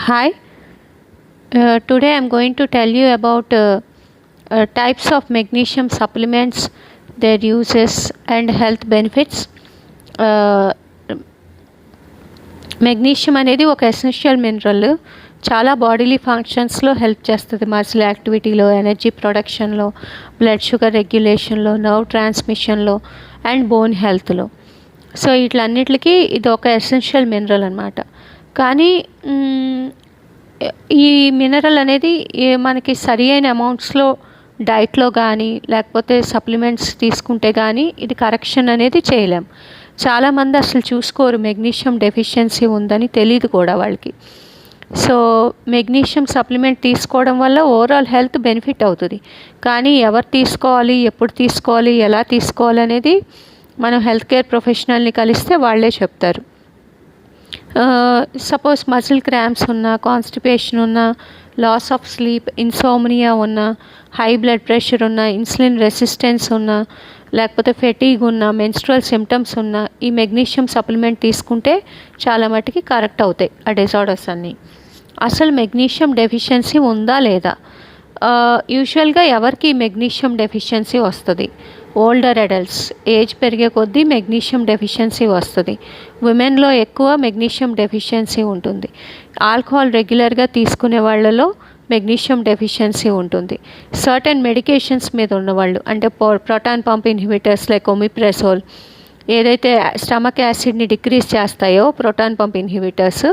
Hi, today I'm going to tell you about types of magnesium supplements, their uses, and health benefits. Magnesium అనేది ఒక essential mineral. చాలా bodily ఫంక్షన్స్లో help చేస్తుంది. Muscle యాక్టివిటీలో, energy ప్రొడక్షన్లో, blood sugar రెగ్యులేషన్లో, nerve ట్రాన్స్మిషన్లో అండ్ బోన్ హెల్త్లో. సో వీటన్నిటికి ఇది ఒక ఎసెన్షియల్ మినరల్ అనమాట. కానీ ఈ మినరల్ అనేది మనకి సరి అయిన అమౌంట్స్లో డైట్లో కానీ లేకపోతే సప్లిమెంట్స్ తీసుకుంటే కానీ ఇది కరెక్షన్ అనేది చేయలేం. చాలామంది అసలు చూసుకోరు మెగ్నీషియం డెఫిషియన్సీ ఉందని తెలియదు కూడా వాళ్ళకి. సో మెగ్నీషియం సప్లిమెంట్ తీసుకోవడం వల్ల ఓవరాల్ హెల్త్ బెనిఫిట్ అవుతుంది. కానీ ఎవరు తీసుకోవాలి, ఎప్పుడు తీసుకోవాలి, ఎలా తీసుకోవాలి అనేది మనం హెల్త్ కేర్ ప్రొఫెషనల్ని కలిస్తే వాళ్ళే చెప్తారు. సపోజ్ మజిల్ క్రాంప్స్ ఉన్నా, కాన్స్టిపేషన్ ఉన్నా, లాస్ ఆఫ్ స్లీప్, ఇన్సోమ్నియా ఉన్నా, హై బ్లడ్ ప్రెషర్ ఉన్నా, ఇన్సులిన్ రెసిస్టెన్స్ ఉన్నా, లేకపోతే ఫెటీగ్ ఉన్నా, మెన్స్ట్రువల్ సిమ్టమ్స్ ఉన్నా ఈ మెగ్నీషియం సప్లిమెంట్ తీసుకుంటే చాలా మట్టుకి కరెక్ట్ అవుతాయి ఆ డిజార్డర్స్ అన్నీ. అసలు మెగ్నీషియం డెఫిషియన్సీ ఉందా లేదా? యూజువల్గా ఎవరికి మెగ్నీషియం డెఫిషియన్సీ వస్తుంది? ఓల్డర్ అడల్ట్స్, ఏజ్ పెరిగే కొద్దీ మెగ్నీషియం డెఫిషియన్సీ వస్తుంది. విమెన్లో ఎక్కువ మెగ్నీషియం డెఫిషియన్సీ ఉంటుంది. ఆల్కహాల్ రెగ్యులర్గా తీసుకునే వాళ్ళలో మెగ్నీషియం డెఫిషియన్సీ ఉంటుంది. సర్టెన్ మెడికేషన్స్ మీద ఉన్నవాళ్ళు, అంటే ప్రోటాన్ పంప్ ఇన్హిబిటర్స్ లైక్ ఒమిప్రెసోల్, ఏదైతే స్టమక్ యాసిడ్ని డిక్రీజ్ చేస్తాయో ప్రోటాన్ పంప్ ఇన్హిబిటర్స్,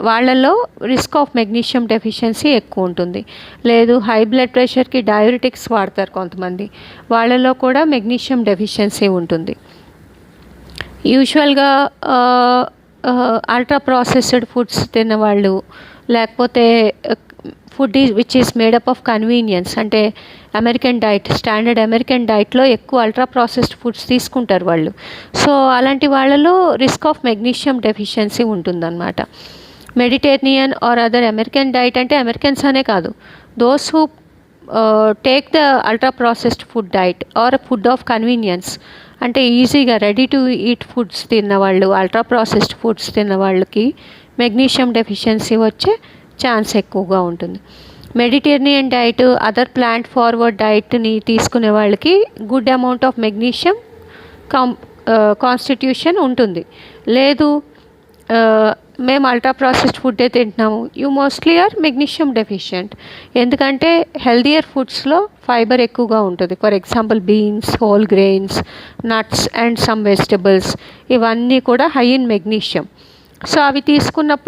వాళ్ళల్లో రిస్క్ ఆఫ్ మెగ్నీషియం డెఫిషియన్సీ ఎక్కువ ఉంటుంది. లేదు, హై బ్లడ్ ప్రెషర్కి డయూరిటిక్స్ వాడతారు కొంతమంది, వాళ్ళలో కూడా మెగ్నీషియం డెఫిషియన్సీ ఉంటుంది. యూజువల్గా అల్ట్రా ప్రాసెస్డ్ ఫుడ్స్ తిన్నవాళ్ళు, లేకపోతే food which is made up of convenience, అంటే అమెరికన్ డైట్, స్టాండర్డ్ అమెరికన్ డైట్లో ఎక్కువ అల్ట్రా ప్రాసెస్డ్ ఫుడ్స్ తీసుకుంటారు వాళ్ళు. సో అలాంటి వాళ్ళలో రిస్క్ ఆఫ్ మెగ్నీషియం డెఫిషియన్సీ ఉంటుందన్నమాట. Mediterranean or other American diet అంటే అమెరికన్స్ అనే కాదు, those who take the ultra processed food diet or food of convenience, అంటే ఈజీగా రెడీ టు ఈట్ ఫుడ్స్ తిన్నవాళ్ళు, అల్ట్రా ప్రాసెస్డ్ ఫుడ్స్ తిన్న వాళ్ళకి మెగ్నీషియం డెఫిషియన్సీ వచ్చే ఛాన్స్ ఎక్కువగా ఉంటుంది. Mediterranean diet, other plant forward డైట్ని తీసుకునే వాళ్ళకి good amount of magnesium constitution ఉంటుంది. లేదు, మేము అల్ట్రా ప్రాసెస్డ్ ఫుడ్డే తింటున్నాము, you mostly are magnesium deficient. ఎందుకంటే హెల్దియర్ ఫుడ్స్లో ఫైబర్ ఎక్కువగా ఉంటుంది. For example beans, whole grains, nuts and some vegetables, ఇవన్నీ కూడా హై ఇన్ మెగ్నీషియం. సో అవి తీసుకున్నప్పుడు